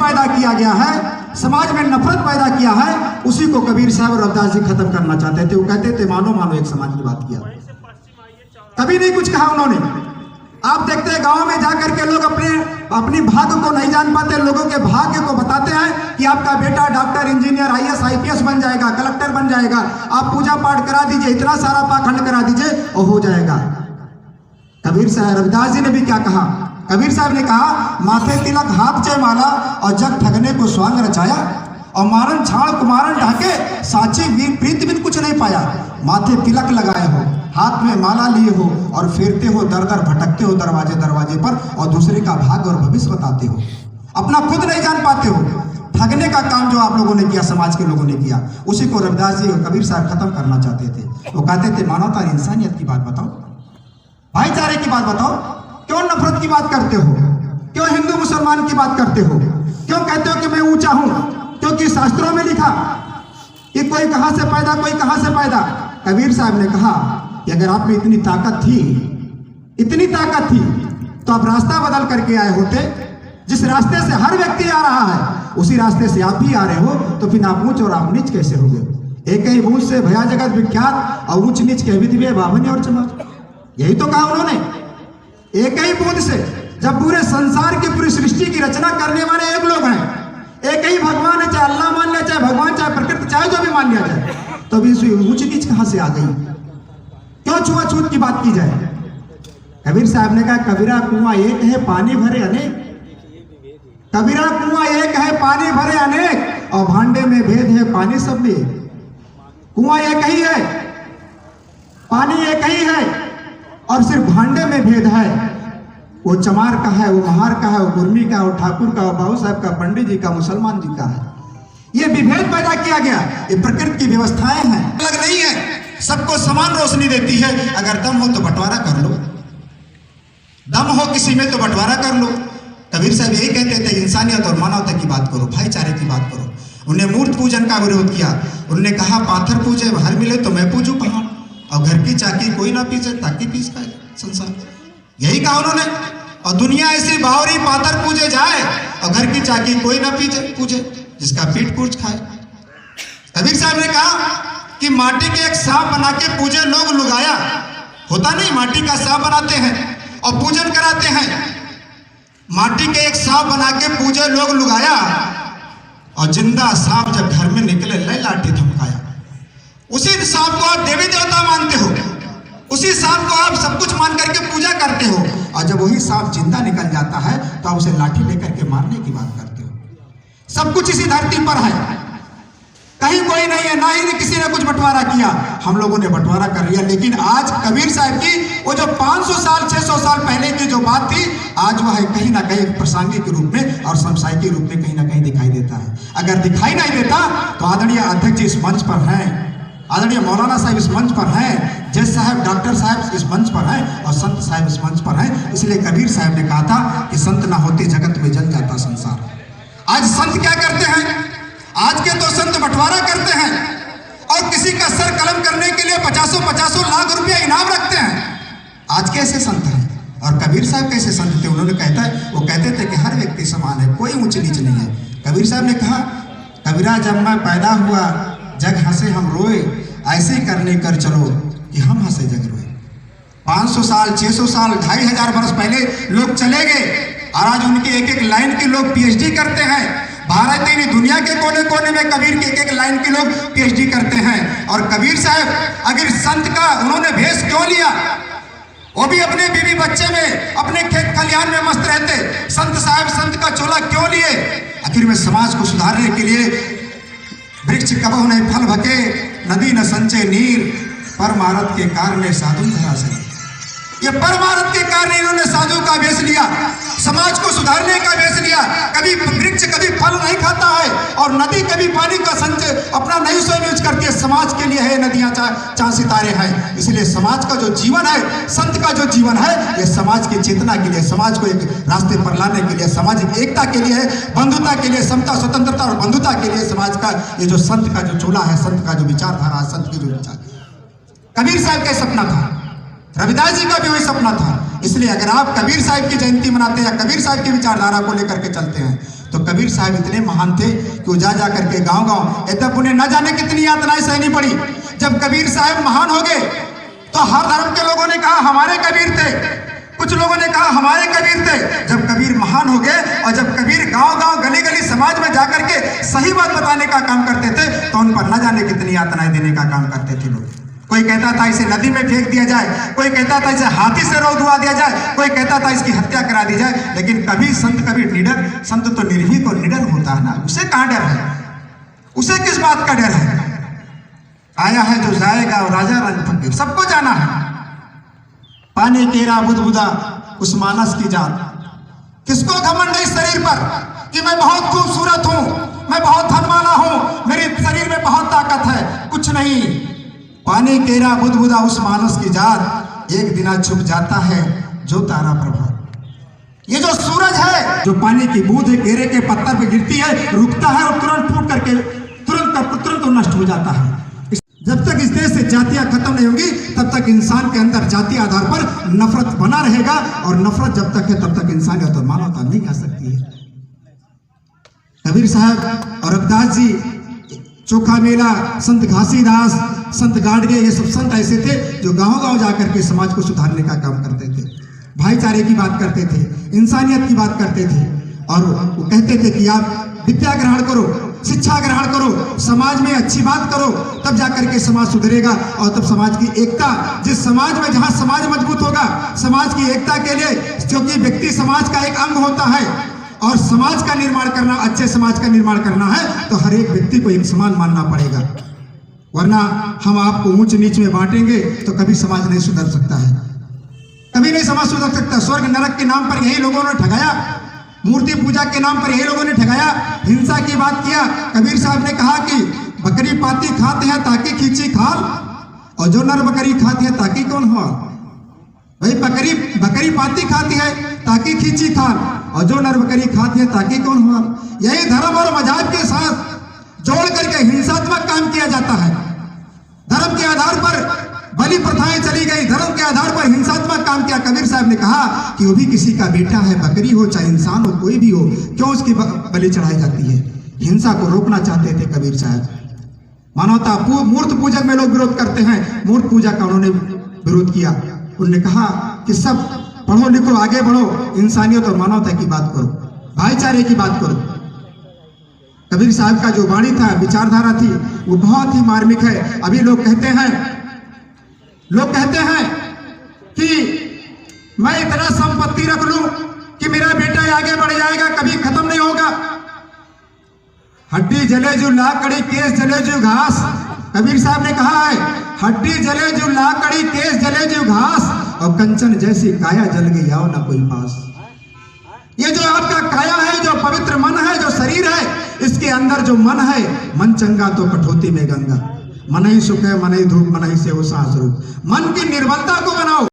पैदा किया गया है, समाज में नफरत पैदा किया है, उसी को कबीर साहब और रविदास जी खत्म करना चाहते थे। वो कहते थे मानो मानो एक समाज की बात किया, कभी नहीं कुछ कहा उन्होंने। आप देखते हैं गांव में जाकर के लोग अपनी भाग्य को नहीं जान पाते, लोगों के भाग्य को बताते हैं कि आपका बेटा डॉक्टर, इंजीनियर, IAS IPS बन जाएगा, कलेक्टर बन जाएगा, आप पूजा पाठ करा दीजिए, इतना सारा पाखंड करा दीजिए और हो जाएगा। कबीर साहब, रविदास जी ने भी क्या कहा? कबीर साहब ने कहा माथे तिलक हाथ जय माला और जग ठगने को स्वांग रचाया, और मारन छाड़ कुमारन ढाके साची वीर प्रीत बिन कुछ नहीं पाया। माथे तिलक लगाए हो, हाथ में माला लिए हो और फेरते हो, दर दर भटकते हो दरवाजे दरवाजे पर, और दूसरे का भाग्य और भविष्य बताते हो, अपना खुद नहीं जान पाते हो। ठगने का काम जो आप लोगों ने किया, समाज के लोगों ने किया, उसी को रविदास जी और कबीर साहब खत्म करना चाहते थे। वो कहते थे मानवता और इंसानियत की बात बताओ, भाईचारे की बात बताओ, क्यों नफरत की बात करते हो? क्यों हिंदू मुसलमान की बात करते हो? क्यों कहते हो कि मैं ऊंचा हूं? क्योंकि शास्त्रों में लिखा कि कोई कहां से पैदा, कोई कहां से पैदा। कबीर साहब ने कहा कि अगर आप में इतनी ताकत थी तो आप रास्ता बदल करके आए होते। जिस रास्ते से हर व्यक्ति आ रहा है उसी रास्ते से आप भी आ रहे हो, तो फिर आप ऊंच और आप नीच कैसे हो गए? एक ही बूंद से भया जगत विख्यात, और ऊंच नीच के विधवे बाभने और चमार। यही तो कहा उन्होंने, एक ही बूंद से। जब पूरे संसार की पूरी सृष्टि की रचना करने वाले एक लोग हैं, एक ही भगवान है, चाहे अल्लाह मान लिया, चाहे भगवान, चाहे प्रकृति, चाहे जो भी मान लिया जाए, तो भी ऊंच नीच कहां से आ गई? क्यों छुआछूत की बात की जाए? कबीर साहब ने कहा कबीरा कुआं एक है पानी भरे अनेक, कबीरा कुआं एक है पानी भरे अनेक, और भांडे में भेद है पानी सब में। कुआं एक ही है, पानी एक ही है, और सिर्फ भांडे में भेद है। वो चमार का है, वो महार का है, वो गुरमी का, वो ठाकुर का, वो बाबू साहब का, पंडित जी का, मुसलमान जी का है। ये विभेद पैदा किया गया, ये प्रकृति की व्यवस्थाएं हैं, अलग नहीं है, सबको समान रोशनी देती है। अगर दम हो तो बंटवारा कर लो, दम हो किसी में तो बंटवारा कर लो। कबीर साहब यही कहते थे, इंसानियत और मानवता की बात करो, भाईचारे की बात करो। उन्हें मूर्त पूजन का विरोध किया। उन्होंने कहा पाथर पूजे हर मिले तो मैं पूजू पहाड़, और घर की चाकी कोई ना पीछे ताकि पीस पाए संसार। यही कहा उन्होंने। और दुनिया ऐसी बावरी पाथर पूजे जाए और घर की चाकी कोई ना पूजे जिसका पीठ पूछ खाए। कबीर साहब ने कहा कि माटी के एक सांप बना के पूजे लोग लुगाया, होता नहीं, माटी का सांप बनाते हैं और पूजन कराते हैं। माटी के एक सांप बना के पूजे लोग लुगाया, और जिंदा सांप जब घर में निकले ले लाठी धमकाया। उसी सांप को आप देवी देवता मानते हो, उसी सांप को आप सब कुछ मान करके पूजा करते हो, और जब वही सांप जिंदा निकल जाता है तो आप उसे लाठी लेकर के मारने की बात करते हो। सब कुछ इसी धरती पर है, कहीं कोई नहीं है, ना ही किसी ने कुछ बंटवारा किया, हम लोगों ने बंटवारा कर लिया। लेकिन आज कबीर साहब की वो जो 500 साल 600 साल पहले की जो बात थी, आज वह कहीं ना कहीं प्रासंगिक के रूप में और समसाई के रूप में कहीं ना कहीं दिखाई देता है। अगर दिखाई नहीं देता तो आदरणीय अध्यक्ष जी इस मंच पर हैं, आदरणीय मौलाना साहब इस मंच पर हैं, जज साहब, डॉक्टर साहब इस मंच पर हैं, और संत साहब इस मंच पर हैं। इसलिए कबीर साहब ने कहा था कि संत ना होते जगत में जल जाता संसार। आज संत क्या करते हैं? आज के तो संत बंटवारा करते हैं, और किसी का सर कलम करने के लिए 50-50 लाख रुपया इनाम रखते हैं। आज कैसे संत हैं? और कबीर साहब कैसे संत थे? उन्होंने वो कहते थे कि हर व्यक्ति समान है, कोई ऊंच नीच नहीं है। कबीर साहब ने कहा कबीरा जब मैं पैदा हुआ जग हंसे हम रोए, ऐसे करने कर चलो कि हम हंसे जग रोए। 500 साल 600 साल 2500 वर्ष पहले लोग चले गए, और आज उनके एक एक लाइन के लोग PhD करते हैं। भारत नहीं, दुनिया के कोने कोने में कबीर के एक एक लाइन के लोग PhD करते हैं। और कबीर साहब अगर संत का उन्होंने भेष क्यों लिया? वो भी अपने बीवी बच्चे में, अपने खेत खलिहान में मस्त रहते। संत साहब संत का चोला क्यों लिए? आखिर में समाज को सुधारने के लिए वृक्ष कबहु नहीं फल भके, नदी न संचय नीर, परमारथ के कारण साधु धरा से। ये परमारथ के कारण इन्होंने साधु का वेश लिया, समाज को सुधारने का वेश लिया। कभी वृक्ष कभी फल नहीं खाता है, और नदी कभी पानी का संचय अपना नहीं स्वयं यूज करती है। समाज के लिए है नदियां, चांद सितारे हैं। इसलिए समाज का जो जीवन है, संत का जो जीवन है, ये समाज की चेतना के लिए, समाज को एक रास्ते पर लाने के लिए, सामाजिक एकता के लिए है, बंधुता के लिए, समता स्वतंत्रता और बंधुता के लिए समाज का ये जो संत का जो चोला है, संत का जो विचारधारा, संत की जो विचार, कबीर साहब का सपना था, रविदास जी का भी वही सपना था। इसलिए अगर आप कबीर साहब की जयंती मनाते हैं या कबीर साहब की विचारधारा को लेकर के चलते हैं तो कबीर साहब इतने महान थे कि वो जा जा करके गांव-गांव तब उन्हें न जाने कितनी यातनाएं सहनी पड़ी। जब कबीर साहब महान हो गए तो हर धर्म के लोगों ने कहा हमारे कबीर थे, कुछ लोगों ने कहा हमारे कबीर थे। जब कबीर महान हो गए और जब कबीर गांव-गांव गली-गली समाज में जाकर के सही बात बताने का काम करते थे तो उन पर न जाने कितनी यातनाएं देने का काम करते थे लोग। कोई कहता था इसे नदी में फेंक दिया जाए, कोई कहता था इसे हाथी से रौ दुआ दिया जाए, कोई कहता था इसकी हत्या करा दी जाए। लेकिन कभी संत कभी निडर, संत तो निर्भीक और निडर होता है ना, उसे कहां डर है, उसे किस बात का डर है। आया है जो जाएगा और राजा रंग फकीर, सबको जाना है। पानी केरा बुदबुदा उस मानस की जात, किसको घमंड है इस शरीर पर कि मैं बहुत खूबसूरत हूं, मैं बहुत धन वाला हूं, मेरे शरीर में बहुत ताकत है, कुछ नहीं। पानी केरा बुदबुदा उस मानस की जात, एक दिना छुप जाता है जो तारा प्रभात। ये जो सूरज है, जो पानी की बूंद है केरे के पत्थर पे गिरती है, रुकता है और तुरंत फूट करके तुरंत नष्ट हो जाता है। जब तक इस देश से जातियां खत्म नहीं होंगी तब तक इंसान के अंदर जाति आधार पर नफरत बना रहेगा, और नफरत जब तक है तब तक इंसानियत और मानवता नहीं आ सकती है। कबीर साहब और रविदास जी, चोखा मेला, संत घासीदास, संत गाडगे, ये सब संत ऐसे थे जो गांव-गांव जाकर के समाज को सुधारने का काम करते थे, भाईचारे की बात करते थे, इंसानियत की बात करते थे। और वो कहते थे कि आप विद्या ग्रहण करो, शिक्षा ग्रहण करो, समाज में अच्छी बात करो, तब जाकर के समाज सुधरेगा। और तब समाज की एकता, जिस समाज में जहां समाज मजबूत होगा, समाज की एकता के लिए, क्योंकि व्यक्ति समाज का एक अंग होता है और समाज का निर्माण करना, अच्छे समाज का निर्माण करना है तो हर एक व्यक्ति को एक समान मानना पड़ेगा। वरना हम आपको ऊंच नीच में बांटेंगे तो कभी समाज नहीं सुधर सकता है, कभी नहीं समाज सुधर सकता। स्वर्ग नरक के नाम पर यही लोगों ने ठगाया, मूर्ति पूजा के नाम पर यही लोगों ने ठगाया, हिंसा की बात किया। कबीर साहब ने कहा कि बकरी पाती खाते हैं ताकि खींची खाल, और जो नर बकरी खाती है ताकि कौन हुआ। भाई बकरी पाती खाती है ताकि खींची खाल, और जो नर बकरी खाती है ताकि कौन हुआ। यही धर्म और मजाक के साथ जोड़ करके हिंसात्मक काम किया जाता है। धर्म के आधार पर बलि प्रथाएं चली गई, धर्म के आधार पर हिंसात्मक काम किया। कबीर साहब ने कहा कि वो भी किसी का बेटा है, बकरी हो चाहे इंसान हो, कोई भी हो, क्यों उसकी बलि चढ़ाई जाती है। हिंसा को रोकना चाहते थे कबीर साहब। मानवता मूर्त पूजक में लोग विरोध करते हैं, मूर्त पूजा का उन्होंने विरोध किया। उन्होंने कहा कि सब पढ़ो लिखो, आगे बढ़ो, इंसानियत और मानवता की बात करो, भाईचारे की बात करो। कबीर साहब का जो वाणी था, विचारधारा थी, वो बहुत ही मार्मिक है। अभी लोग कहते हैं कि मैं इतना संपत्ति रख लूं कि मेरा बेटा आगे बढ़ जाएगा, कभी खत्म नहीं होगा। हड्डी जले जो लाकड़ी, केस जले जो घास। कबीर साहब ने कहा है, हड्डी जले जो लाकड़ी, केस जले जो घास, और कंचन जैसी काया जल गई आओ ना कोई पास। ये जो आपका काया है, जो पवित्र मन है, जो शरीर है, इसके अंदर जो मन है, मन चंगा तो कठौती में गंगा। मन ही सुख है, मन ही धूप, मन ही से हो सांस रूप। मन की निर्बलता को बनाओ।